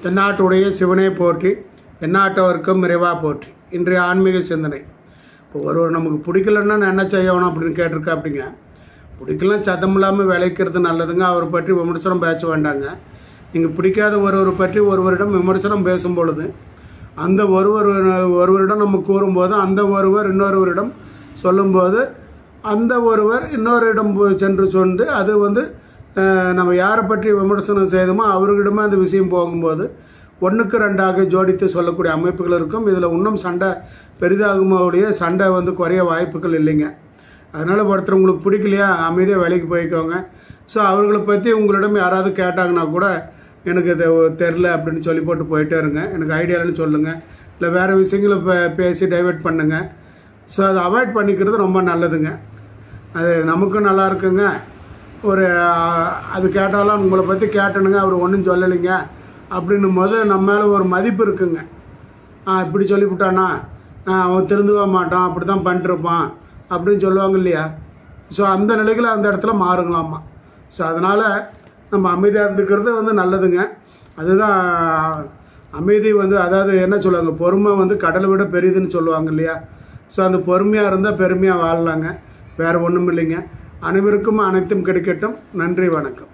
தென்னாட்டுடைய சிவனை போற்றி, எந்நாட்டவர்க்கும் இறைவா போற்றி. இன்றைய ஆன்மீக சிந்தனை. இப்போ ஒருவர் நமக்கு பிடிக்கலன்னா நான் என்ன செய்யணும் அப்படின்னு கேட்டிருக்கா. அப்படிங்க, பிடிக்கலாம் சத்தம் இல்லாமல் விளைக்கிறது நல்லதுங்க. அவரை பற்றி விமர்சனம் பேச வேண்டாங்க. நீங்கள் பிடிக்காத ஒருவரை பற்றி ஒருவரிடம் விமர்சனம் பேசும் பொழுது அந்த ஒருவரிடம் நம்ம கூறும்போது அந்த ஒருவர் இன்னொருவரிடம் சொல்லும்போது அந்த ஒருவர் இன்னொருடம் சென்று சொந்து அது நம்ம யாரை பற்றி விமர்சனம் செய்தோமோ அவர்களிடமே அந்த விஷயம் போகும்போது 1க்கு 2ஆக ஜோடித்து சொல்லக்கூடிய அமைப்புகள் இருக்கும். இதில் இன்னும் சண்டை பெரிதாகும்போடைய சண்டை குறைய வாய்ப்புகள் இல்லைங்க. அதனால் ஒருத்தர் உங்களுக்கு பிடிக்கலையா, அமைதியாக வேலைக்கு போய்க்கோங்க. ஸோ அவர்களை பற்றி உங்களிடம் யாராவது கேட்டாங்கன்னா கூட எனக்கு இது தெரில அப்படின்னு சொல்லி போட்டு போயிட்டே இருங்க. எனக்கு ஐடியாலன்னு சொல்லுங்கள், இல்லை வேறு விஷயங்களை பேசி டைவெர்ட் பண்ணுங்கள். ஸோ அதை அவாய்ட் பண்ணிக்கிறது ரொம்ப நல்லதுங்க. அது நமக்கும் நல்லா இருக்குங்க. அது கேட்டாலும் உங்களை பற்றி கேட்டனுங்க, அவர் ஒன்றும் சொல்லலைங்க அப்படின்னும் போது நம்ம மேலே ஒரு மதிப்பு இருக்குங்க. இப்படி சொல்லிவிட்டானா அவன் திருந்துவ மாட்டான், அப்படி தான் பண்ணிட்டுருப்பான் அப்படின்னு சொல்லுவாங்க இல்லையா. ஸோ அந்த நிலையில் அந்த இடத்துல மாறுங்களாம்மா. ஸோ அதனால் நம்ம அமைதியாக இருந்துக்கிறது நல்லதுங்க. அதுதான் அமைதி அதாவது என்ன சொல்லுவாங்க, பொறுமை கடலை விட பெரியதுன்னு சொல்லுவாங்க இல்லையா. ஸோ அந்த பொறுமையாக இருந்தால் பெருமையாக வாழலாங்க. வேறு ஒன்றும் இல்லைங்க. அனைவருக்கும் அனைத்தும் கிடைக்கட்டும். நன்றி, வணக்கம்.